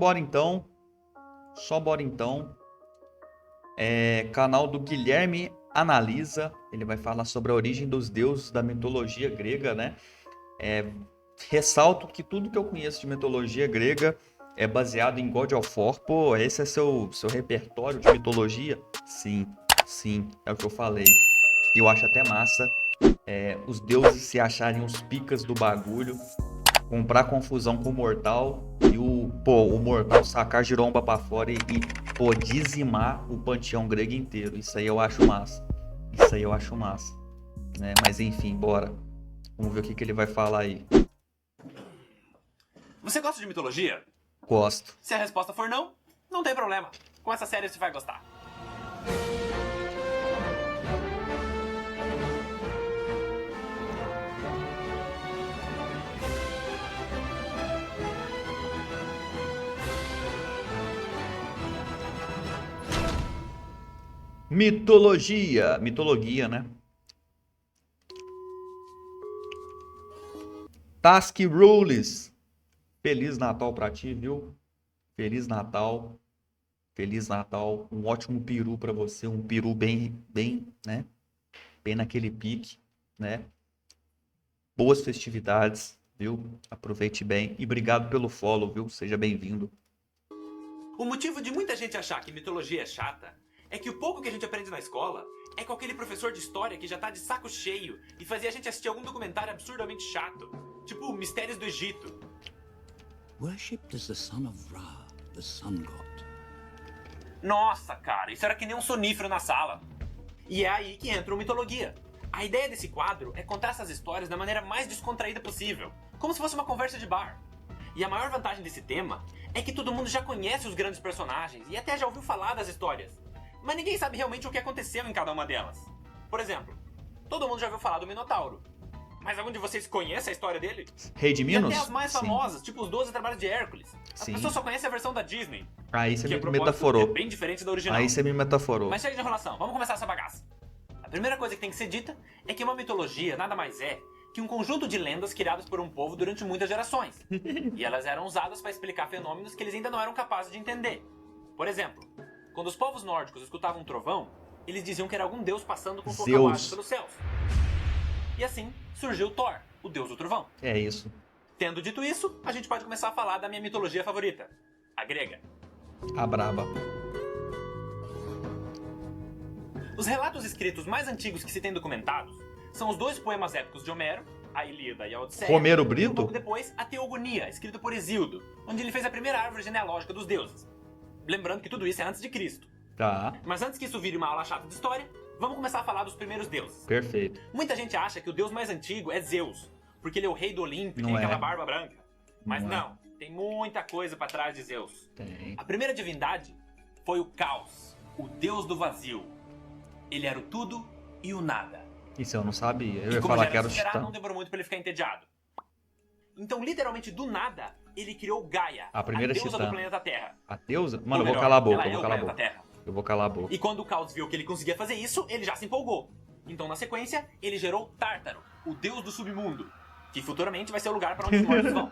bora então. Canal do Guilherme Analisa. Ele vai falar sobre a origem dos deuses da mitologia grega, né? Ressalto que tudo que eu conheço de mitologia grega é baseado em God of War. Pô, esse é seu repertório de mitologia? Sim, é o que eu falei. Eu acho até massa os deuses se acharem os picas do bagulho, comprar confusão com o mortal e o mortal sacar giromba pra fora e dizimar o panteão grego inteiro. Isso aí eu acho massa. Né? Mas enfim, bora. Vamos ver o que ele vai falar aí. Você gosta de mitologia? Gosto. Se a resposta for não, não tem problema. Com essa série você vai gostar. Mitologia, né? Task Rules. Feliz Natal pra ti, viu? Feliz Natal. Um ótimo peru pra você, um peru bem, né? Bem naquele pique, né? Boas festividades, viu? Aproveite bem e obrigado pelo follow, viu? Seja bem-vindo. O motivo de muita gente achar que mitologia é chata é que o pouco que a gente aprende na escola é com aquele professor de história que já tá de saco cheio e fazia a gente assistir algum documentário absurdamente chato, tipo Mistérios do Egito. Worshipped as the son of Ra, the sun god. Nossa, cara, isso era que nem um sonífero na sala. E é aí que entra o Mitologia. A ideia desse quadro é contar essas histórias da maneira mais descontraída possível, como se fosse uma conversa de bar. E a maior vantagem desse tema é que todo mundo já conhece os grandes personagens e até já ouviu falar das histórias, mas ninguém sabe realmente o que aconteceu em cada uma delas. Por exemplo, todo mundo já ouviu falar do Minotauro, mas algum de vocês conhece a história dele? Rei de Minos? E até as mais Sim. famosas, tipo os 12 Trabalhos de Hércules. As Sim. pessoas só conhecem a versão da Disney, Aí você que a me propósito metaforou. é bem diferente da original. Aí você me metaforou. Mas chega de enrolação, vamos começar essa bagaça. A primeira coisa que tem que ser dita é que uma mitologia nada mais é que um conjunto de lendas criadas por um povo durante muitas gerações. E elas eram usadas para explicar fenômenos que eles ainda não eram capazes de entender. Por exemplo, quando os povos nórdicos escutavam um trovão, eles diziam que era algum deus passando com sua carruagem pelos céus. E assim surgiu Thor, o deus do trovão. É isso. Tendo dito isso, a gente pode começar a falar da minha mitologia favorita, a grega. A braba. Os relatos escritos mais antigos que se tem documentados são os 2 poemas épicos de Homero, a Ilíada e a Odisseia. Romero E um Brito? pouco depois, a Teogonia, escrito por Hesíodo, onde ele fez a primeira árvore genealógica dos deuses. Lembrando que tudo isso é antes de Cristo. Tá, Mas antes que isso vire uma aula chata de história, vamos começar a falar dos primeiros deuses. perfeito. Muita gente acha que o deus mais antigo é Zeus, porque ele é o rei do Olimpo e Não tem é. aquela barba branca. Mas Não é. não, tem muita coisa pra trás de Zeus. Tem. A primeira divindade foi o Caos, o deus do vazio. Ele era o tudo e o nada. Isso eu não sabia. Eu E ia como falar já que era era o esperado, Titã. não demorou muito pra ele ficar entediado. Então, literalmente do nada, ele criou Gaia, A primeira deusa Titã. do planeta Terra. A deusa? Ou Mano, eu vou melhor, calar a boca, ela eu é vou o calar a planeta boca. Terra. Eu vou calar a boca. E quando o Caos viu que ele conseguia fazer isso, ele já se empolgou. Então, na sequência, ele gerou Tártaro, o deus do submundo, que futuramente vai ser o lugar para onde os mortos vão.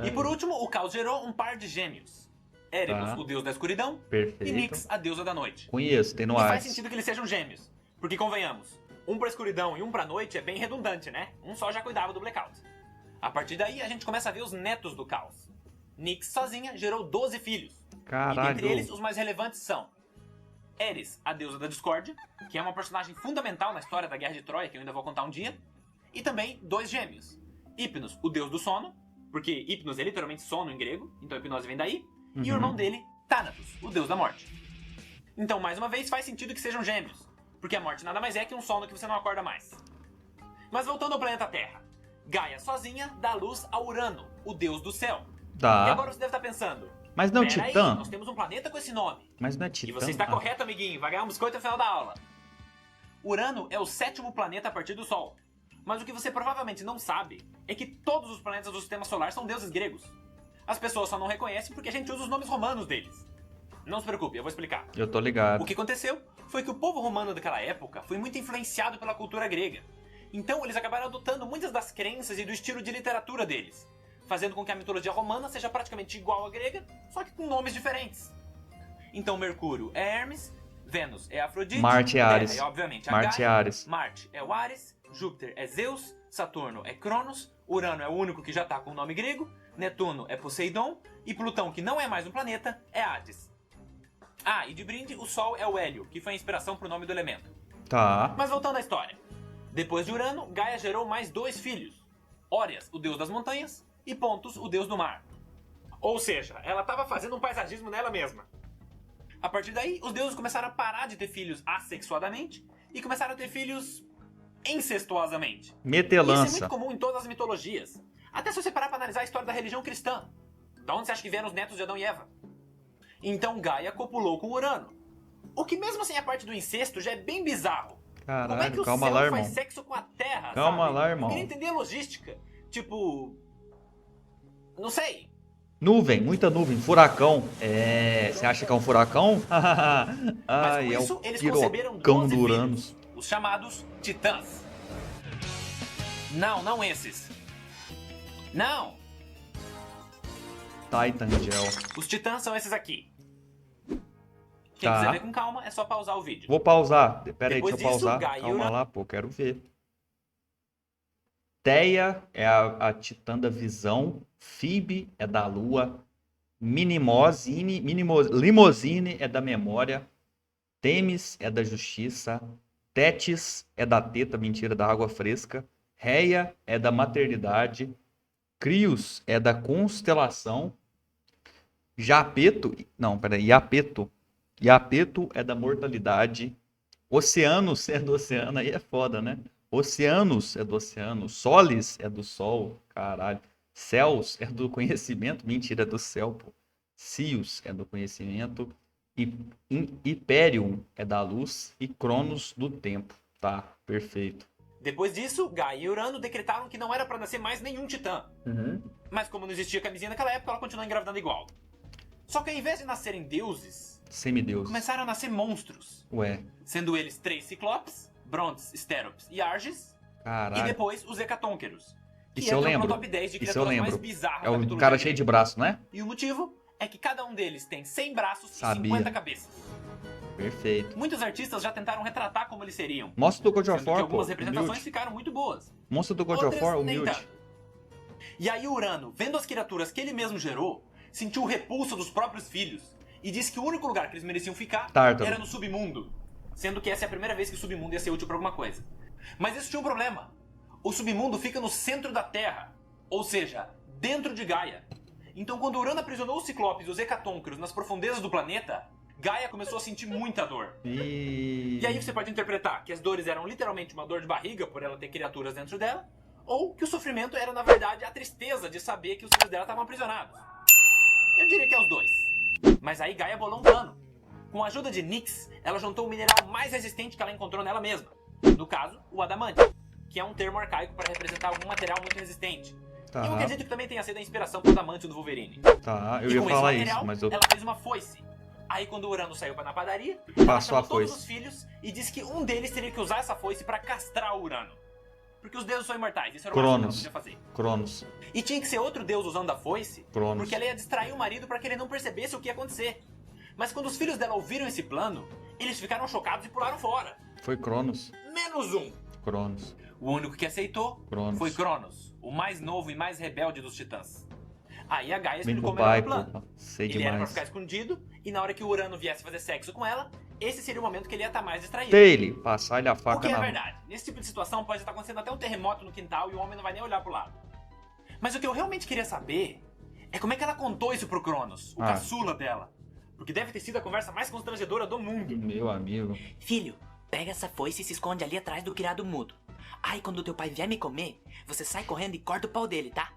E por último, o Caos gerou um par de gêmeos. Erebus, Tá. o deus da escuridão, Perfeito. e Nyx, a deusa da noite. Conheço, tem no E faz Hades. sentido que eles sejam gêmeos. Porque convenhamos, um pra escuridão e um pra noite é bem redundante, né? Um só já cuidava do blackout. A partir daí, a gente começa a ver os netos do Caos. Nyx sozinha gerou 12 filhos. E Caralho. dentre eles, os mais relevantes são Eris, a deusa da discórdia, que é uma personagem fundamental na história da Guerra de Troia, que eu ainda vou contar um dia. E também 2 gêmeos. Hypnos, o deus do sono, porque Hypnos é literalmente sono em grego, então a hipnose vem daí. E o irmão dele, Thanatos, o deus da morte. Então, mais uma vez, faz sentido que sejam gêmeos, porque a morte nada mais é que um sono que você não acorda mais. Mas voltando ao planeta Terra, Gaia sozinha dá luz a Urano, o deus do céu. E Tá. agora você deve estar pensando, Mas não é o pera aí, Titã? nós temos um planeta com esse nome. Mas não é E Titã? você está Ah, correto, amiguinho, vai ganhar um biscoito no final da aula. Urano é o 7º planeta a partir do Sol. Mas o que você provavelmente não sabe é que todos os planetas do sistema solar são deuses gregos. As pessoas só não reconhecem porque a gente usa os nomes romanos deles. Não se preocupe, eu vou explicar. Eu tô ligado. O que aconteceu foi que o povo romano daquela época foi muito influenciado pela cultura grega. Então eles acabaram adotando muitas das crenças e do estilo de literatura deles, fazendo com que a mitologia romana seja praticamente igual à grega, só que com nomes diferentes. Então Mercúrio é Hermes, Vênus é Afrodite, Marte é Terra Ares. é obviamente a Marte é Gaia, Ares. Marte é o Ares, Júpiter é Zeus, Saturno é Cronos, Urano é o único que já tá com o nome grego, Netuno é Poseidon e Plutão, que não é mais um planeta, é Hades. Ah, e de brinde, o Sol é o Hélio, que foi a inspiração pro nome do elemento. Tá. Mas voltando à história. Depois de Urano, Gaia gerou mais 2 filhos. Órias, o deus das montanhas, e Pontus, o deus do mar. Ou seja, ela estava fazendo um paisagismo nela mesma. A partir daí, os deuses começaram a parar de ter filhos assexuadamente e começaram a ter filhos incestuosamente. Isso é Metelança. muito comum em todas as mitologias. Até se você parar para analisar a história da religião cristã. Da onde você acha que vieram os netos de Adão e Eva? Então Gaia copulou com Urano. O que mesmo sem a parte do incesto já é bem bizarro. Como é que Caralho, o calma céu lá, faz irmão. sexo com a Terra, Calma sabe? lá, irmão. Eu queria entender a logística. Tipo... Não sei. Nuvem, muita nuvem, furacão. É, você acha que é um furacão? Mas Ai, com é isso, o eles conceberam pirocão 12 do filhos. Uranus. Os chamados Titãs. Não esses. Não! Titan Gel. Os Titãs são esses aqui. Quem Tá. quiser ver com calma, é só pausar o vídeo. Vou pausar. Pera aí, Depois deixa eu disso, pausar. Gaia e Calma Urano. lá, pô, quero ver. Teia é a titã da visão. Phoebe é da lua. Limosine é da memória. Temis é da justiça. Tétis é da teta, mentira, da água fresca. Reia é da maternidade. Crios é da constelação. Iapeto é da mortalidade. Oceanos é do oceano, aí é foda, né? Oceanos é do oceano. Solis é do sol, caralho. Céus é do conhecimento, mentira, é do céu, pô. Cios é do conhecimento. Hyperion é da luz. E Cronos do tempo. Tá, perfeito. Depois disso, Gaia e Urano decretaram que não era pra nascer mais nenhum titã. Mas como não existia camisinha naquela época, ela continuou engravidando igual. Só que ao invés de nascerem deuses, Semideus. começaram a nascer monstros. Ué, Sendo eles 3 Ciclopes, Brontes, Sterops e Arges. E caralho. depois os Hecatônqueros. Que Isso eu entram lembro. no top 10 de Isso eu criaturas mais lembro. bizarras É da o mitologia cara grega. cheio de braço, né? E o motivo é que cada um deles tem 100 braços Sabia. e 50 cabeças. Perfeito. Muitos artistas já tentaram retratar como eles seriam. Mostra do God of Sendo que War, pô. algumas representações Humilde. ficaram muito boas. Mostra do God of Outras, War, nem humilde. tanto. E aí Urano, vendo as criaturas que ele mesmo gerou, sentiu o repulso dos próprios filhos e disse que o único lugar que eles mereciam ficar Tártaro. era no submundo. Sendo que essa é a primeira vez que o submundo ia ser útil pra alguma coisa. Mas isso tinha um problema. O submundo fica no centro da Terra, ou seja, dentro de Gaia. Então quando Urano aprisionou os Ciclopes e os Hecatônqueros nas profundezas do planeta, Gaia começou a sentir muita dor. E... E aí você pode interpretar que as dores eram literalmente uma dor de barriga por ela ter criaturas dentro dela, ou que o sofrimento era na verdade a tristeza de saber que os filhos dela estavam aprisionados. Eu diria que é os dois. Mas aí Gaia bolou um plano. Com a ajuda de Nyx, ela juntou o mineral mais resistente que ela encontrou nela mesma. No caso, o adamante, que é um termo arcaico para representar algum material muito resistente. Tá. E eu acredito que também tenha sido a inspiração pro adamante do Wolverine. Tá, eu E ia com falar esse isso, material, mas eu... ela fez uma foice. Aí quando o Urano saiu na padaria, ela Passou a chamou todos foice. os filhos e disse que um deles teria que usar essa foice pra castrar o Urano. Porque os deuses são imortais, isso era o máximo que ela Cronos. podia fazer. Cronos. E tinha que ser outro deus usando a foice, Cronos. porque ela ia distrair o marido pra que ele não percebesse o que ia acontecer. Mas quando os filhos dela ouviram esse plano, eles ficaram chocados e pularam fora. Foi Cronos. Menos um. Cronos. O único que aceitou Cronos. foi Cronos, o mais novo e mais rebelde dos titãs. Aí a Gaia Vem explicou pro melhor pai, o plano. pô. Sei Ele era pra demais. ficar escondido, e na hora que o Urano viesse fazer sexo com ela, esse seria o momento que ele ia estar mais distraído. Dele, passar-lhe a O faca que é na... verdade. Nesse tipo de situação pode estar acontecendo até um terremoto no quintal e o homem não vai nem olhar pro lado. Mas o que eu realmente queria saber é como é que ela contou isso pro Cronos, o Ah. caçula dela. Porque deve ter sido a conversa mais constrangedora do mundo. Meu amigo. Filho, pega essa foice e se esconde ali atrás do criado mudo. Aí quando teu pai vier me comer, você sai correndo e corta o pau dele, tá?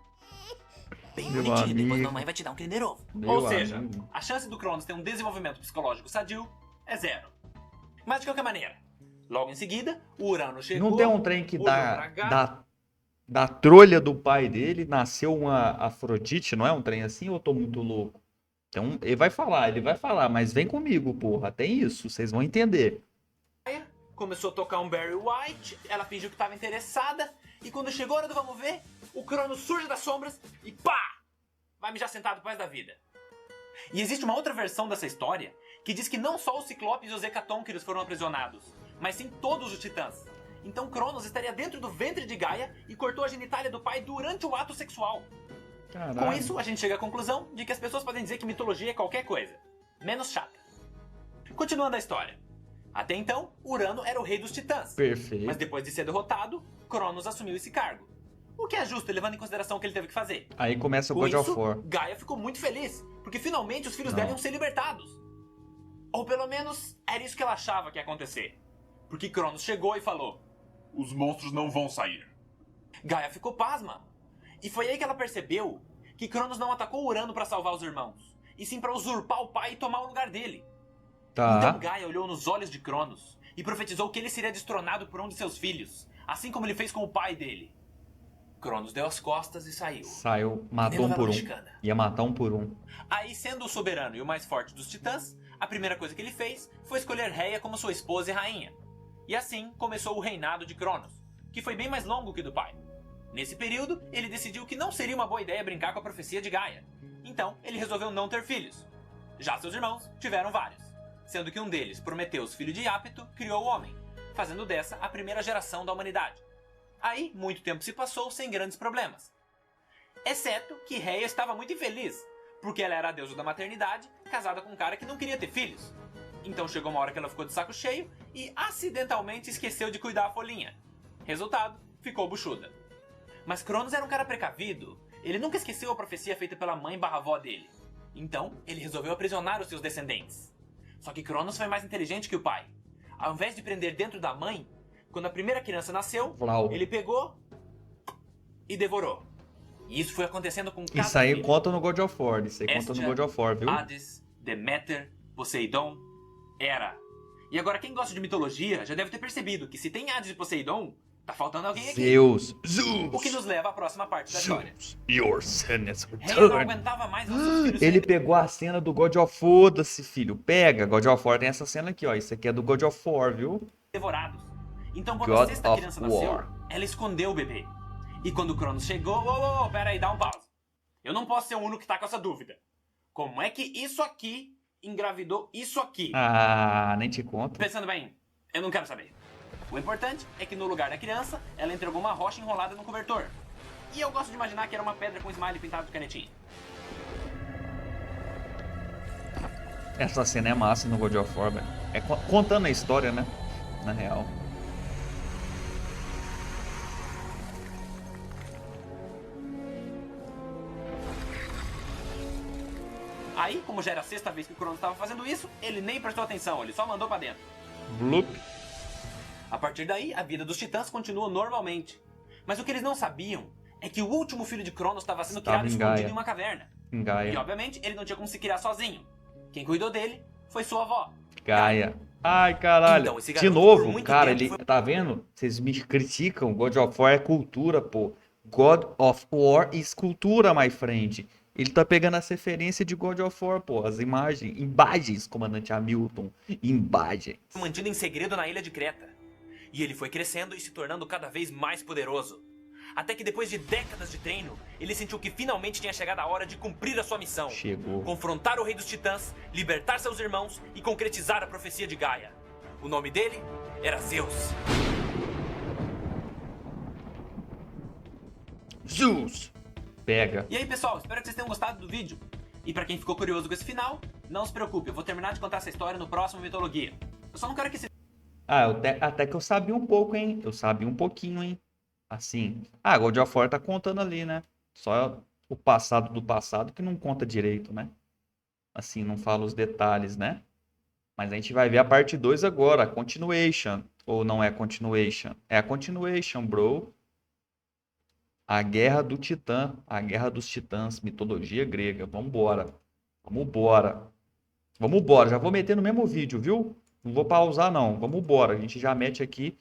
Bem Meu bonitinho, depois amigo. mamãe vai te dar um Kinder Ovo. Meu Ou seja, amigo. a chance do Cronos ter um desenvolvimento psicológico sadio é 0. Mas de qualquer maneira, logo em seguida, o Urano chegou... Não tem um trem que olhou pra dá... Gaia. Da trolha do pai dele nasceu uma Afrodite, não é um trem assim ou eu tô muito louco? Então, ele vai falar, mas vem comigo, porra, tem isso, vocês vão entender. Começou a tocar um Barry White, ela fingiu que estava interessada, e quando chegou a hora do vamos ver, o Cronos surge das sombras e pá! Vai mijar sentado pro resto da vida. E existe uma outra versão dessa história que diz que não só os Ciclopes e os Hecatônquiros foram aprisionados, mas sim todos os Titãs. Então Cronos estaria dentro do ventre de Gaia e cortou a genitália do pai durante o ato sexual. Caralho. Com isso, a gente chega à conclusão de que as pessoas podem dizer que mitologia é qualquer coisa, menos chata. Continuando a história. Até então, Urano era o rei dos Titãs. Perfeito. Mas depois de ser derrotado, Cronos assumiu esse cargo. O que é justo, levando em consideração o que ele teve que fazer. Aí começa o Com God of isso, War. Gaia ficou muito feliz, porque finalmente os filhos Não. dela iam ser libertados. Ou pelo menos, era isso que ela achava que ia acontecer. Porque Cronos chegou e falou: Os monstros não vão sair. Gaia ficou pasma. E foi aí que ela percebeu que Cronos não atacou Urano para salvar os irmãos, e sim para usurpar o pai e tomar o lugar dele. Tá. Então Gaia olhou nos olhos de Cronos e profetizou que ele seria destronado por um de seus filhos, assim como ele fez com o pai dele. Cronos deu as costas e saiu. Saiu, matou Nem um por novela um. mexicana. Ia matar um por um. Aí, sendo o soberano e o mais forte dos titãs, a primeira coisa que ele fez foi escolher Reia como sua esposa e rainha. E assim começou o reinado de Cronos, que foi bem mais longo que o do pai. Nesse período, ele decidiu que não seria uma boa ideia brincar com a profecia de Gaia. Então, ele resolveu não ter filhos. Já seus irmãos tiveram vários, sendo que um deles, Prometeus, filho de Iapto, criou o homem, fazendo dessa a primeira geração da humanidade. Aí, muito tempo se passou sem grandes problemas. Exceto que Reia estava muito infeliz, porque ela era a deusa da maternidade, casada com um cara que não queria ter filhos. Então chegou uma hora que ela ficou de saco cheio e acidentalmente esqueceu de cuidar a folhinha. Resultado, ficou buchuda. Mas Cronos era um cara precavido. Ele nunca esqueceu a profecia feita pela mãe/avó dele. Então, ele resolveu aprisionar os seus descendentes. Só que Cronos foi mais inteligente que o pai. Ao invés de prender dentro da mãe, quando a primeira criança nasceu, Vlau. ele pegou e devorou. E isso foi acontecendo com cada Isso aí filho. conta no God of War. Isso aí conta no Hestia, God of War, viu? Hades, Deméter, Poseidon, Hera. E agora quem gosta de mitologia já deve ter percebido que se tem Hades e Poseidon, tá faltando alguém aqui. Zeus. O que nos leva à próxima parte da história. Zeus. Your son is Reia não returned. aguentava mais ver seus filhos Ele serem pegou a cena do God of War, foda-se, filho. Pega, God of War tem essa cena aqui, ó. Isso aqui é do God of War, viu? devorados. Então quando God a sexta of criança War. nasceu, ela escondeu o bebê. E quando o Cronos chegou, pera aí, dá um pause. Eu não posso ser o único que tá com essa dúvida. Como é que isso aqui engravidou isso aqui? Ah, nem te conto. Pensando bem, eu não quero saber. O importante é que no lugar da criança, ela entregou uma rocha enrolada no cobertor. E eu gosto de imaginar que era uma pedra com smiley pintado de canetinha. Essa cena é massa no God of War, velho. É contando a história, né? Na real. Aí, como já era a sexta vez que o Cronos estava fazendo isso, ele nem prestou atenção, ele só mandou pra dentro. Bloop. A partir daí, a vida dos titãs continua normalmente. Mas o que eles não sabiam é que o último filho de Cronos estava sendo Estava criado em escondido Gaia. em uma caverna. Em E Gaia. obviamente ele não tinha como se criar sozinho. Quem cuidou dele foi sua avó. Gaia. Ai, caralho. Então, esse De garoto, novo, por muito cara, tempo, ele. foi- Tá vendo? Vocês me criticam. God of War é cultura, pô. God of War is cultura, my friend. Ele tá pegando as referências de God of War, pô. As imagens, comandante Hamilton. Imagens. Mantido em segredo na ilha de Creta. E ele foi crescendo e se tornando cada vez mais poderoso. Até que depois de décadas de treino, ele sentiu que finalmente tinha chegado a hora de cumprir a sua missão. Chegou. Confrontar o rei dos titãs, libertar seus irmãos e concretizar a profecia de Gaia. O nome dele era Zeus. Zeus. Pega. E aí, pessoal, espero que vocês tenham gostado do vídeo. E pra quem ficou curioso com esse final, não se preocupe, eu vou terminar de contar essa história no próximo Mitologia. Eu só não quero que esse Ah, até que eu sabia um pouco, hein? Eu sabia um pouquinho, hein? Assim. Ah, God of War tá contando ali, né? Só o passado do passado que não conta direito, né? Assim, não fala os detalhes, né? Mas a gente vai ver a parte 2 agora, a continuation. Ou não é continuation? É a continuation, bro. A Guerra do Titã. A Guerra dos Titãs. Mitologia grega. Vambora. Vambora. Vambora. Já vou meter no mesmo vídeo, viu? Não vou pausar, não. Vambora. A gente já mete aqui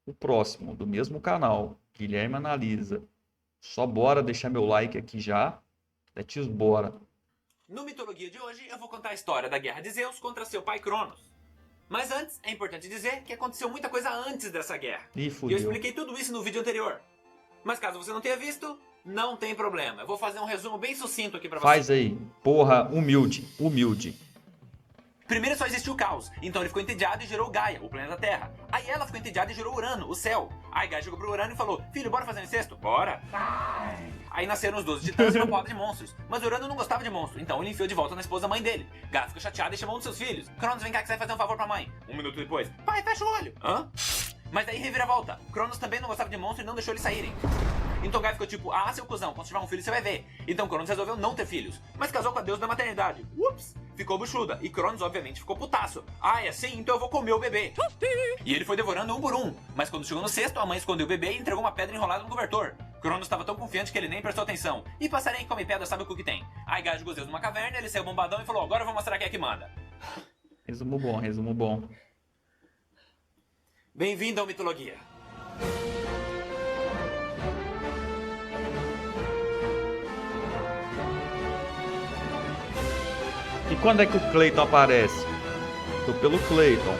o próximo, do mesmo canal. Guilherme Analisa. Só bora deixar meu like aqui já. Let's bora. No Mitologia de hoje, eu vou contar a história da guerra de Zeus contra seu pai Cronos. Mas antes, é importante dizer que aconteceu muita coisa antes dessa guerra. Ih, E eu fudeu. expliquei tudo isso no vídeo anterior. Mas caso você não tenha visto, Não tem problema. Eu vou fazer um resumo bem sucinto aqui pra você. Faz aí. Porra, humilde, humilde. Primeiro só existiu o caos, então ele ficou entediado e gerou Gaia, o planeta Terra. Aí ela ficou entediada e gerou Urano, o céu. Aí Gaia chegou pro Urano e falou: filho, bora fazer um incesto? Bora! Aí nasceram os 12 titãs e uma porrada de monstros. Mas Urano não gostava de monstro, então ele enfiou de volta na esposa mãe dele. Gaia ficou chateada e chamou um dos seus filhos. Cronos, vem cá que você vai fazer um favor pra mãe. Um minuto depois: pai, fecha o olho. Hã? Mas daí reviravolta. Cronos também não gostava de monstro e não deixou eles saírem. Então Gaia ficou tipo: ah, seu cuzão, quando tiver um filho você vai ver. Então Cronos resolveu não ter filhos, mas casou com a deusa da maternidade. Ups! Ficou buchuda, e Cronos obviamente ficou putaço. Ah, é assim? Então eu vou comer o bebê. E ele foi devorando um por um, mas quando chegou no sexto, a mãe escondeu o bebê e entregou uma pedra enrolada no cobertor. Cronos estava tão confiante que ele nem prestou atenção. E passarinho que come pedra sabe o que tem. Aí Gaia jogou Zeus numa caverna, ele saiu bombadão e falou: agora eu vou mostrar quem é que manda. Resumo bom, resumo bom. Bem-vindo ao Mitologia. E quando é que o Clayton aparece? Tô pelo Clayton.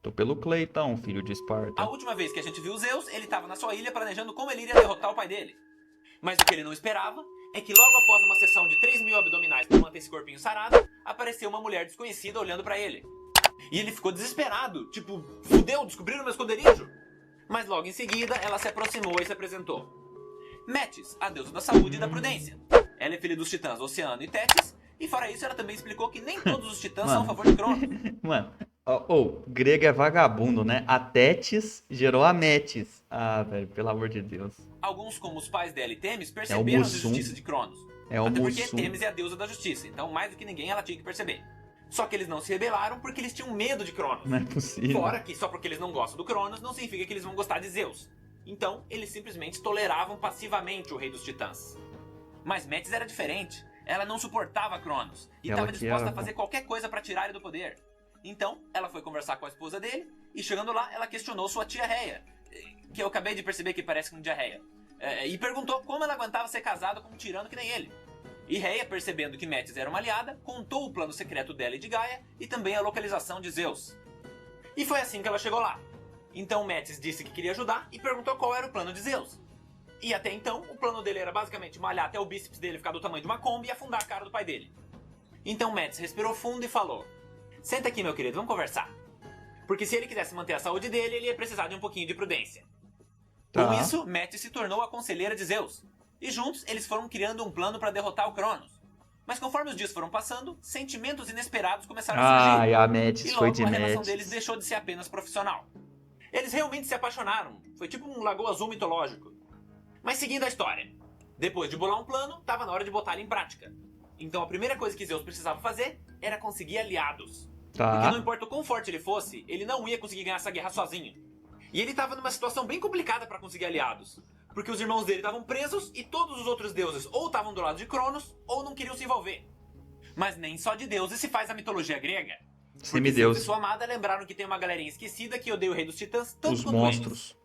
Tô pelo Clayton, filho de Esparta. A última vez que a gente viu Zeus, ele estava na sua ilha planejando como ele iria derrotar o pai dele. Mas o que ele não esperava é que logo após uma sessão de 3.000 abdominais para manter esse corpinho sarado, apareceu uma mulher desconhecida olhando para ele. E ele ficou desesperado, tipo, fudeu, descobriram meu esconderijo. Mas logo em seguida, ela se aproximou e se apresentou. Metis, a deusa da saúde e da prudência. Ela é filha dos titãs Oceano e Tétis, e fora isso ela também explicou que nem todos os titãs são a favor de Cronos. Mano, grego é vagabundo, né? A Tétis gerou a Metis. Ah, velho, pelo amor de Deus. Alguns, como os pais dela e Temis, perceberam a Mussum. injustiça de Cronos. É o Até porque Mussum. Temis é a deusa da justiça, então mais do que ninguém ela tinha que perceber. Só que eles não se rebelaram porque eles tinham medo de Cronos. Não é possível. Fora que só porque eles não gostam do Cronos não significa que eles vão gostar de Zeus. Então, eles simplesmente toleravam passivamente o rei dos titãs. Mas Metis era diferente. Ela não suportava Cronos e Ela estava que disposta era, a fazer qualquer coisa para tirar ele do poder. Então, ela foi conversar com a esposa dele e chegando lá, ela questionou sua tia Reia, que eu acabei de perceber que parece com diarreia, e perguntou como ela aguentava ser casada com um tirano que nem ele. E Reia, percebendo que Metis era uma aliada, contou o plano secreto dela e de Gaia e também a localização de Zeus. E foi assim que ela chegou lá. Então Metis disse que queria ajudar e perguntou qual era o plano de Zeus. E até então, o plano dele era basicamente malhar até o bíceps dele ficar do tamanho de uma Kombi e afundar a cara do pai dele. Então Metis respirou fundo e falou: senta aqui, meu querido, vamos conversar. Porque se ele quisesse manter a saúde dele, ele ia precisar de um pouquinho de prudência. Tá. Com isso, Metis se tornou a conselheira de Zeus. E juntos, eles foram criando um plano para derrotar o Cronos. Mas conforme os dias foram passando, sentimentos inesperados começaram a surgir. Ai, a Metis E foi logo de a relação Metis. deles deixou de ser apenas profissional. Eles realmente se apaixonaram. Foi tipo um Lagoa Azul mitológico. Mas seguindo a história. Depois de bolar um plano, estava na hora de botar ele em prática. Então a primeira coisa que Zeus precisava fazer era conseguir aliados. Porque Tá. não importa o quão forte ele fosse, ele não ia conseguir ganhar essa guerra sozinho. E ele estava numa situação bem complicada para conseguir aliados. Porque os irmãos dele estavam presos e todos os outros deuses ou estavam do lado de Cronos ou não queriam se envolver. Mas nem só de deuses se faz a mitologia grega. Porque Zeus Semideus. e sua amada lembraram que tem uma galerinha esquecida que odeia o rei dos titãs tanto Os quanto monstros. eles.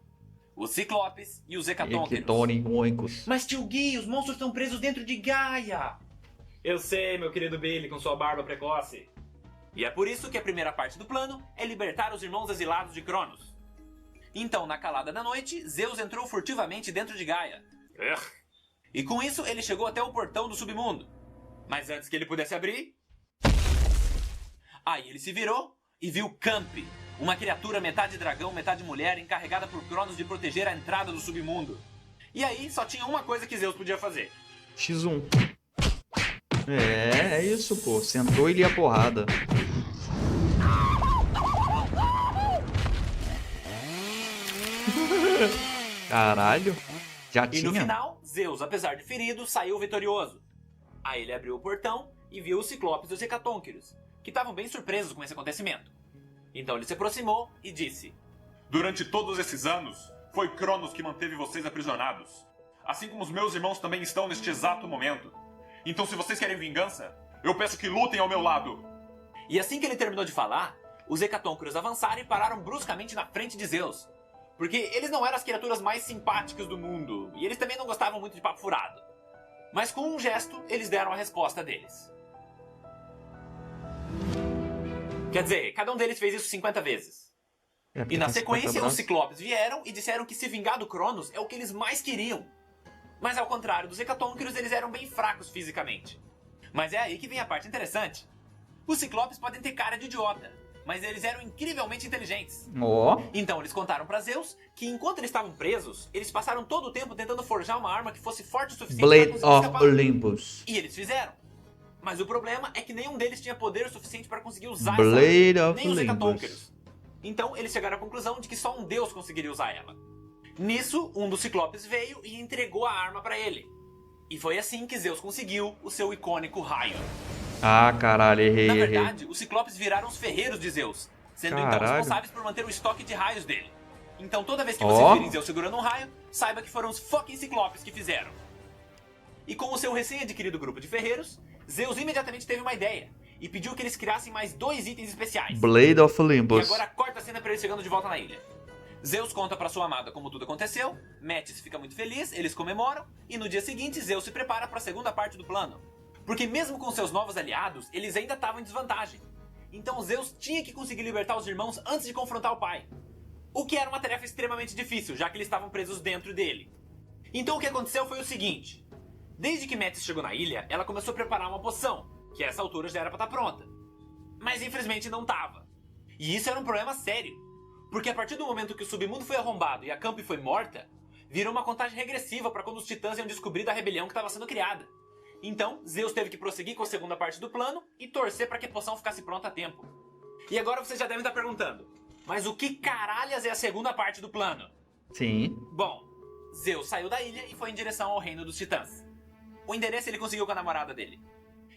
Os Ciclopes e os Hecatônqueros. Equitônicos. Mas tio Gui, os monstros estão presos dentro de Gaia. Eu sei, meu querido Billy, com sua barba precoce. E é por isso que a primeira parte do plano é libertar os irmãos exilados de Cronos. Então, na calada da noite, Zeus entrou furtivamente dentro de Gaia. E com isso, ele chegou até o portão do submundo. Mas antes que ele pudesse abrir... Aí ele se virou e viu Camp, uma criatura metade dragão, metade mulher, encarregada por Cronos de proteger a entrada do submundo. E aí, só tinha uma coisa que Zeus podia fazer. X1. É isso, pô. Sentou e lia a porrada. Caralho. Já E tinha? no final, Zeus, apesar de ferido, saiu vitorioso. Aí ele abriu o portão e viu os Ciclopes e os Hecatônqueros, que estavam bem surpresos com esse acontecimento. Então ele se aproximou e disse: Durante todos esses anos, foi Cronos que manteve vocês aprisionados. Assim como os meus irmãos também estão neste exato momento. Então, se vocês querem vingança, eu peço que lutem ao meu lado. E assim que ele terminou de falar, os Hecatônqueros avançaram e pararam bruscamente na frente de Zeus. Porque eles não eram as criaturas mais simpáticas do mundo, e eles também não gostavam muito de papo furado. Mas com um gesto, eles deram a resposta deles. Quer dizer, cada um deles fez isso 50 vezes. E na tem 50 sequência, os braços. Ciclopes vieram e disseram que se vingar do Cronos é o que eles mais queriam. Mas ao contrário dos Hecatônquiros, eles eram bem fracos fisicamente. Mas é aí que vem a parte interessante. Os Ciclopes podem ter cara de idiota, mas eles eram incrivelmente inteligentes. Ó, Então eles contaram pra Zeus que enquanto eles estavam presos, eles passaram todo o tempo tentando forjar uma arma que fosse forte o suficiente para Blade conseguir of escapar. Olympus. E eles fizeram. Mas o problema é que nenhum deles tinha poder o suficiente para conseguir usar essa Blade arma, of nem os Olympus. Hecatônquiros. Então eles chegaram à conclusão de que só um deus conseguiria usar ela. Nisso, um dos Ciclopes veio e entregou a arma pra ele. E foi assim que Zeus conseguiu o seu icônico raio. Ah, caralho, errei, Na errei. verdade, os Ciclopes viraram os ferreiros de Zeus, sendo então Caralho. responsáveis por manter o estoque de raios dele. Então toda vez que Ó. vocês virem Zeus segurando um raio, saiba que foram os fucking Ciclopes que fizeram. E com o seu recém-adquirido grupo de ferreiros, Zeus imediatamente teve uma ideia e pediu que eles criassem mais 2 itens especiais. Blade of E Olympus. agora corta a cena pra eles chegando de volta na ilha. Zeus conta pra sua amada como tudo aconteceu, Metis fica muito feliz, eles comemoram, e no dia seguinte Zeus se prepara pra segunda parte do plano. Porque mesmo com seus novos aliados, eles ainda estavam em desvantagem. Então Zeus tinha que conseguir libertar os irmãos antes de confrontar o pai. O que era uma tarefa extremamente difícil, já que eles estavam presos dentro dele. Então o que aconteceu foi o seguinte. Desde que Metis chegou na ilha, ela começou a preparar uma poção, que a essa altura já era pra estar pronta. Mas infelizmente não tava. E isso era um problema sério. Porque a partir do momento que o submundo foi arrombado e a Campi foi morta, virou uma contagem regressiva para quando os titãs iam descobrir da rebelião que estava sendo criada. Então, Zeus teve que prosseguir com a segunda parte do plano e torcer para que a poção ficasse pronta a tempo. E agora vocês já devem estar perguntando, mas o que caralhas é a segunda parte do plano? Sim. Bom, Zeus saiu da ilha e foi em direção ao reino dos titãs. O endereço ele conseguiu com a namorada dele.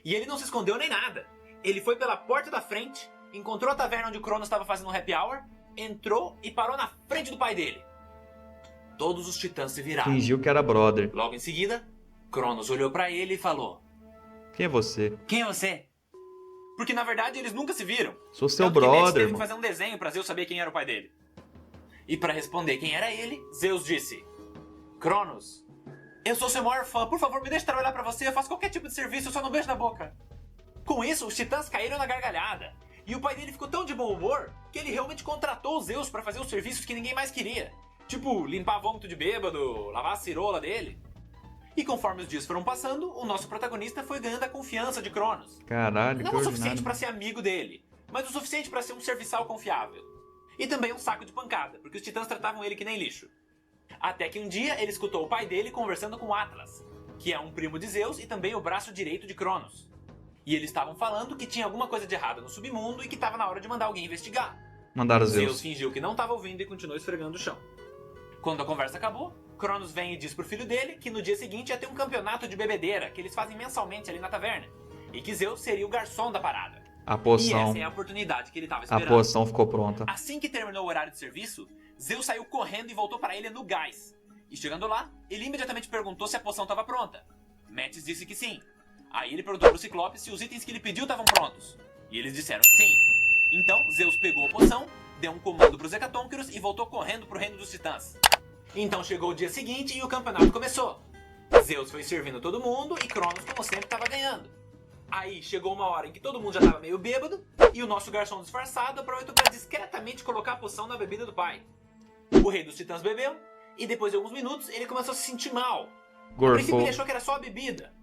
E ele não se escondeu nem nada. Ele foi pela porta da frente, encontrou a taverna onde o Cronos estava fazendo um happy hour, entrou e parou na frente do pai dele. Todos os titãs se viraram. Fingiu que era brother. Logo em seguida, Cronos olhou pra ele e falou: Quem é você? "Quem é você?" Porque na verdade eles nunca se viram. Sou seu Tanto que Metis brother, teve que irmão. fazer um desenho pra Zeus saber quem era o pai dele. E pra responder quem era ele, Zeus disse: "Cronos, eu sou seu maior fã. Por favor, me deixe trabalhar pra você. Eu faço qualquer tipo de serviço, eu só não beijo na boca." Com isso, os titãs caíram na gargalhada. E o pai dele ficou tão de bom humor que ele realmente contratou os Zeus pra fazer os serviços que ninguém mais queria. Tipo, limpar vômito de bêbado, lavar a cirola dele. E conforme os dias foram passando, o nosso protagonista foi ganhando a confiança de Cronos. Caralho, que Não o suficiente ordinário. pra ser amigo dele, mas o suficiente pra ser um serviçal confiável. E também um saco de pancada, porque os titãs tratavam ele que nem lixo. Até que um dia ele escutou o pai dele conversando com Atlas, que é um primo de Zeus e também o braço direito de Cronos. E eles estavam falando que tinha alguma coisa de errado no submundo e que estava na hora de mandar alguém investigar. Mandaram Zeus Zeus. fingiu que não estava ouvindo e continuou esfregando o chão. Quando a conversa acabou, Cronos vem e diz pro filho dele que no dia seguinte ia ter um campeonato de bebedeira que eles fazem mensalmente ali na taverna. E que Zeus seria o garçom da parada. A E poção. essa é a oportunidade que ele estava A esperando. poção ficou pronta. Assim que terminou o horário de serviço, Zeus saiu correndo e voltou para a ilha no gás. E chegando lá, ele imediatamente perguntou se a poção estava pronta. Metis disse que sim. Aí ele perguntou pro Ciclope se os itens que ele pediu estavam prontos. E eles disseram que sim. Então, Zeus pegou a poção, deu um comando pros Hecatônquiros e voltou correndo pro reino dos titãs. Então chegou o dia seguinte e o campeonato começou. Zeus foi servindo todo mundo e Cronos, como sempre, estava ganhando. Aí chegou uma hora em que todo mundo já estava meio bêbado e o nosso garçom disfarçado aproveitou para discretamente colocar a poção na bebida do pai. O rei dos titãs bebeu e depois de alguns minutos ele começou a se sentir mal. A princípio Gorfou. ele achou que era só a bebida,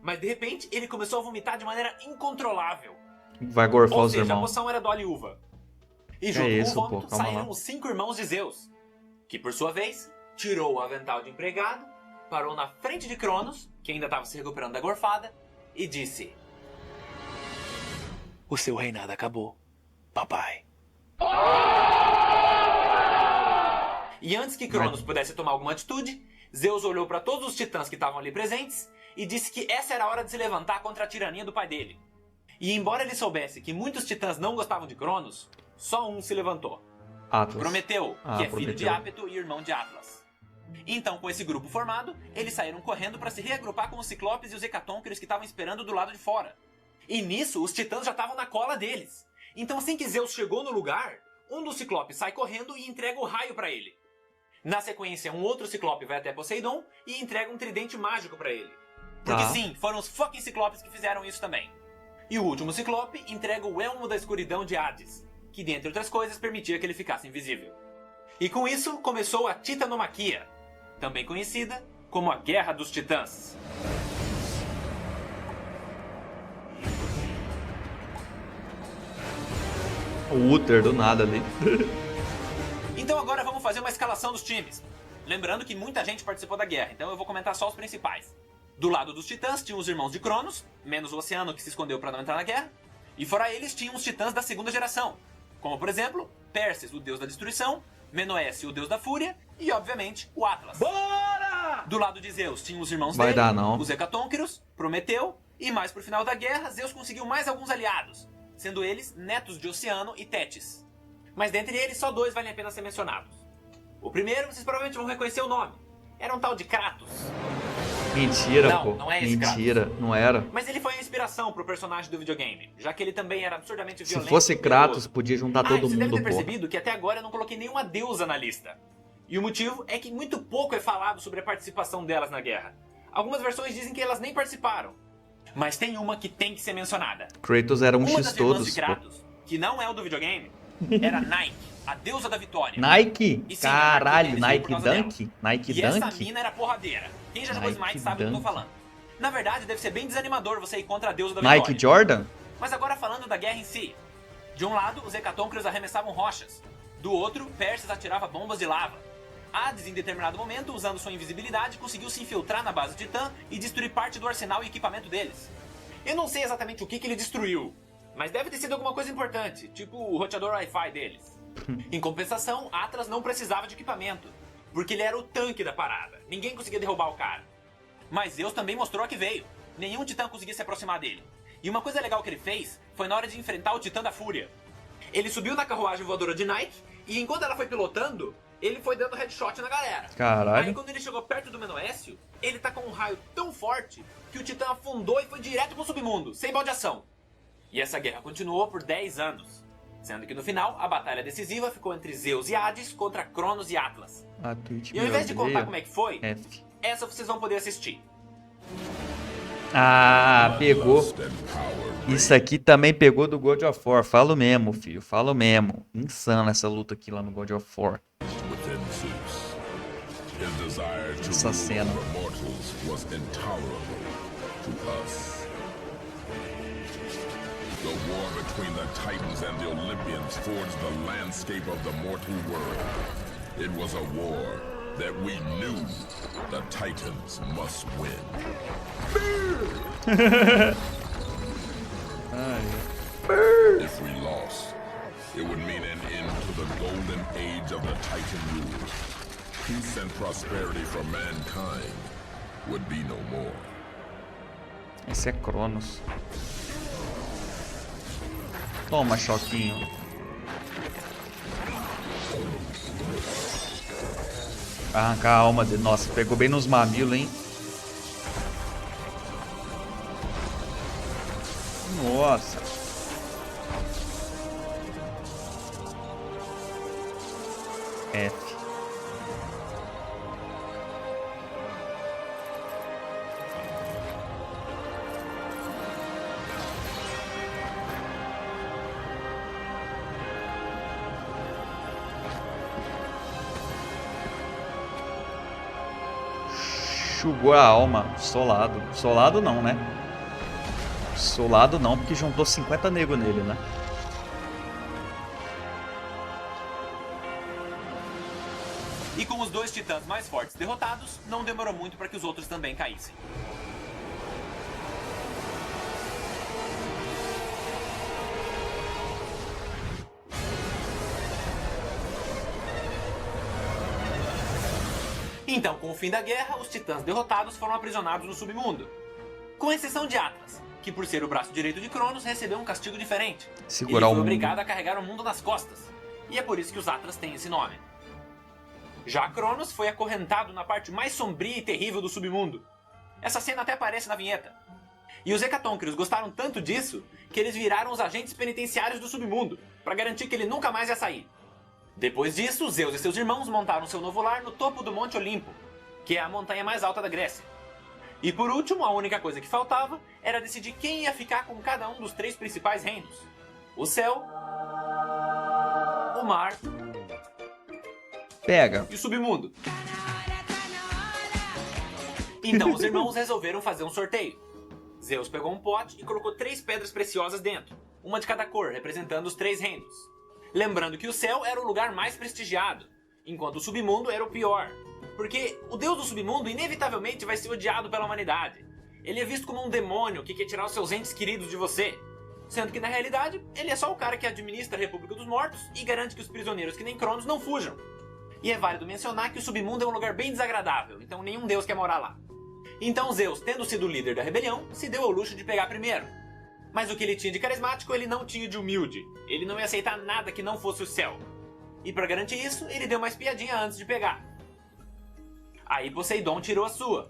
mas de repente ele começou a vomitar de maneira incontrolável. Vai gorfar Ou os seja, a irmãos. poção era dole uva. E junto isso, com o pô, vômito calma saíram lá. os 5 irmãos de Zeus, que por sua vez tirou o avental de empregado, parou na frente de Cronos, que ainda estava se recuperando da gorfada, e disse: "O seu reinado acabou, papai." E antes que Cronos pudesse tomar alguma atitude, Zeus olhou para todos os titãs que estavam ali presentes e disse que essa era a hora de se levantar contra a tirania do pai dele. E embora ele soubesse que muitos titãs não gostavam de Cronos, só um se levantou. Atlas. Prometeu, Ah, que é filho de Prometeu. Ápeto e irmão de Atlas. Então, com esse grupo formado, eles saíram correndo para se reagrupar com os Ciclopes e os Hecatônquiros que estavam esperando do lado de fora. E nisso, os titãs já estavam na cola deles. Então, assim que Zeus chegou no lugar, um dos Ciclopes sai correndo e entrega o raio para ele. Na sequência, um outro Ciclope vai até Poseidon e entrega um tridente mágico para ele. Porque Tá. sim, foram os fucking Ciclopes que fizeram isso também. E o último Ciclope entrega o Elmo da Escuridão de Hades, que, dentre outras coisas, permitia que ele ficasse invisível. E com isso começou a Titanomaquia, também conhecida como a Guerra dos Titãs. O Uther do nada ali. Então agora vamos fazer uma escalação dos times. Lembrando que muita gente participou da guerra, então eu vou comentar só os principais. Do lado dos titãs tinham os irmãos de Cronos, menos o Oceano que se escondeu para não entrar na guerra. E fora eles tinham os titãs da segunda geração, como por exemplo, Perses, o deus da destruição, Menoesse, o deus da fúria, e obviamente o Atlas. Bora! Do lado de Zeus tinham os irmãos Vai dele, dar, não. os Hecatônquiros, Prometeu, e mais pro final da guerra, Zeus conseguiu mais alguns aliados, sendo eles netos de Oceano e Tétis. Mas dentre eles, só 2 valem a pena ser mencionados. O primeiro, vocês provavelmente vão reconhecer o nome. Era um tal de Kratos. Mentira, Não, pô. não é esse Mentira, não era. Mas ele foi a inspiração pro personagem do videogame, já que ele também era absurdamente Se violento. fosse e Kratos, poderoso. podia juntar e todo você deve mundo, ter pô. percebido que até agora eu não coloquei nenhuma deusa na lista. E o motivo é que muito pouco é falado sobre a participação delas na guerra. Algumas versões dizem que elas nem participaram. Mas tem uma que tem que ser mencionada. Kratos era um Uma X das irmãs todos, de pô. Kratos, que não é o do videogame, era Nike, a deusa da vitória. Nike? E sim, Caralho, a Nike por causa Dunk? Nike E essa Dunk? mina era porradeira. Quem já jogou Nike Smite sabe do que eu tô Dunk. falando. Na verdade, deve ser bem desanimador você ir contra a deusa da Nike vitória. Jordan? Mas agora falando da guerra em si. De um lado, os Hecatônquiros arremessavam rochas. Do outro, Perses atirava bombas de lava. Hades, em determinado momento, usando sua invisibilidade, conseguiu se infiltrar na base Titã e destruir parte do arsenal e equipamento deles. Eu não sei exatamente o que ele destruiu, mas deve ter sido alguma coisa importante, tipo o roteador Wi-Fi deles. Em compensação, Atlas não precisava de equipamento, porque ele era o tanque da parada. Ninguém conseguia derrubar o cara. Mas Zeus também mostrou a que veio. Nenhum titã conseguia se aproximar dele. E uma coisa legal que ele fez foi na hora de enfrentar o Titã da Fúria. Ele subiu na carruagem voadora de Nike e enquanto ela foi pilotando, ele foi dando headshot na galera. Caralho. Aí quando ele chegou perto do Menoécio, ele tacou um raio tão forte que o Titã afundou e foi direto pro submundo, sem baldeação. E essa guerra continuou por 10 anos. Sendo que no final, a batalha decisiva ficou entre Zeus e Hades contra Cronos e Atlas. A Twitch E ao invés de contar como é que foi, F. essa vocês vão poder assistir. Ah, pegou. Isso aqui também pegou do God of War. Falo mesmo, filho. Falo mesmo. Insano essa luta aqui lá no God of War. Within Zeus, his desire to Essa rule cena. over mortals was intolerable to us. The war between the Titans and the Olympians forged the landscape of the mortal world. It was a war that we knew the Titans must win. If we lost, it would mean an end to the golden age of the Titan rule. Peace and prosperity for mankind would be no more. Esse é Cronos. Toma, choquinho. Arrancar a alma dele. Nossa, pegou bem nos mamilos, hein? Nossa. F. Sugou a alma. Solado. Solado não, né? Solado não, porque juntou 50 nego nele, né? E com os 2 titãs mais fortes derrotados, não demorou muito para que os outros também caíssem. Então, com o fim da guerra, os titãs derrotados foram aprisionados no submundo. Com exceção de Atlas, que por ser o braço direito de Cronos, recebeu um castigo diferente. Segurar Ele o foi mundo. obrigado a carregar o mundo nas costas. E é por isso que os Atlas têm esse nome. Já Cronos foi acorrentado na parte mais sombria e terrível do submundo. Essa cena até aparece na vinheta. E os Hecatônquiros gostaram tanto disso que eles viraram os agentes penitenciários do submundo, para garantir que ele nunca mais ia sair. Depois disso, Zeus e seus irmãos montaram seu novo lar no topo do Monte Olimpo, que é a montanha mais alta da Grécia. E por último, a única coisa que faltava era decidir quem ia ficar com cada um dos 3 principais reinos: o céu, mar Pega. e o submundo. Então os irmãos resolveram fazer um sorteio. Zeus pegou um pote e colocou 3 pedras preciosas dentro, uma de cada cor, representando os 3 reinos. Lembrando que o céu era o lugar mais prestigiado, enquanto o submundo era o pior. Porque o deus do submundo inevitavelmente vai ser odiado pela humanidade. Ele é visto como um demônio que quer tirar os seus entes queridos de você. Sendo que na realidade, ele é só o cara que administra a República dos Mortos e garante que os prisioneiros que nem Cronos não fujam. E é válido mencionar que o submundo é um lugar bem desagradável, então nenhum deus quer morar lá. Então Zeus, tendo sido o líder da rebelião, se deu ao luxo de pegar primeiro. Mas o que ele tinha de carismático, ele não tinha de humilde. Ele não ia aceitar nada que não fosse o céu. E para garantir isso, ele deu uma espiadinha antes de pegar. Aí Poseidon tirou a sua.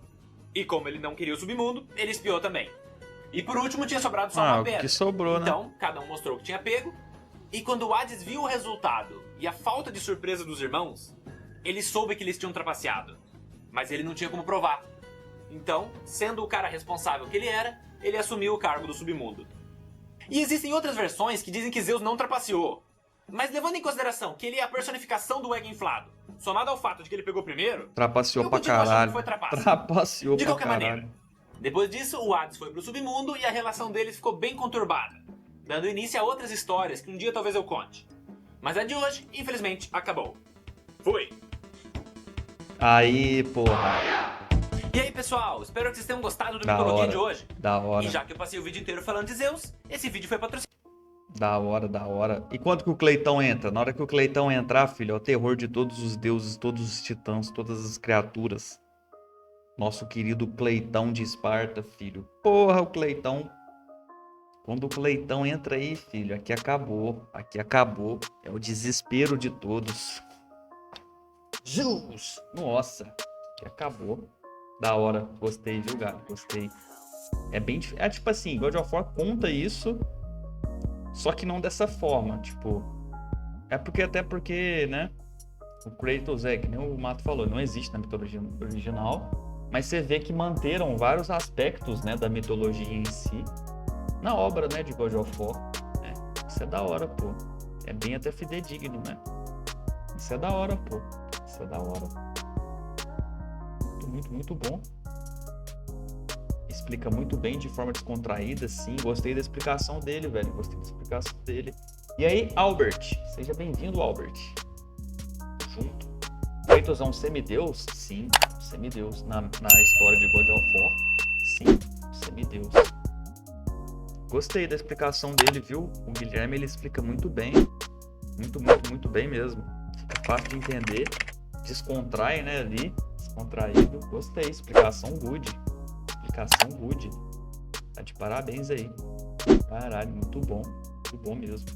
E como ele não queria o submundo, ele espiou também. E por último tinha sobrado só uma o pedra. que sobrou, né? Então, cada um mostrou o que tinha pego. E quando o Hades viu o resultado e a falta de surpresa dos irmãos, ele soube que eles tinham trapaceado. Mas ele não tinha como provar. Então, sendo o cara responsável que ele era, ele assumiu o cargo do submundo. E existem outras versões que dizem que Zeus não trapaceou. Mas levando em consideração que ele é a personificação do ego inflado, somado ao fato de que ele pegou primeiro, Trapaceou eu pra continuo achando caralho. que foi trapaça. Trapaceou De pra qualquer caralho. maneira, depois disso, o Hades foi pro submundo e a relação deles ficou bem conturbada, dando início a outras histórias que um dia talvez eu conte. Mas a de hoje, infelizmente, acabou. Fui! Aí, porra. E aí, pessoal, espero que vocês tenham gostado do Da Mitologia hora. de hoje. Da hora. E já que eu passei o vídeo inteiro falando de Zeus, esse vídeo foi patrocinado. Da hora, da hora. E quando que o Cleitão entra? Na hora que o Cleitão entrar, filho, é o terror de todos os deuses, todos os titãs, todas as criaturas. Nosso querido Cleitão de Esparta, filho. Porra, o Cleitão. Quando o Cleitão entra aí, filho, aqui acabou. Aqui acabou. É o desespero de todos. Zeus! Nossa, aqui acabou. Da hora. Gostei, viu, cara? Gostei. É bem... É tipo assim, God of War conta isso, só que não dessa forma, tipo... É porque, até porque, né? O Kratos que nem o Mato falou, não existe na mitologia original, mas você vê que manteram vários aspectos, né, da mitologia em si na obra, né, de God of War. Isso é da hora, pô. É bem até fidedigno, né? Isso é da hora, pô. Isso é da hora. Muito bom. Explica muito bem, de forma descontraída, sim. Gostei da explicação dele, velho. Gostei da explicação dele. E aí, Albert? Seja bem-vindo, Albert. Junto. Kratos é um semideus? Sim, semideus. Na história de God of War, sim, semideus. Gostei da explicação dele, viu? O Guilherme, ele explica muito bem. Muito bem mesmo. Fica fácil de entender. Descontrai, né, ali. Descontraído. Gostei. Explicação good. Explicação good. Tá de parabéns aí. Caralho, muito bom. Muito bom mesmo.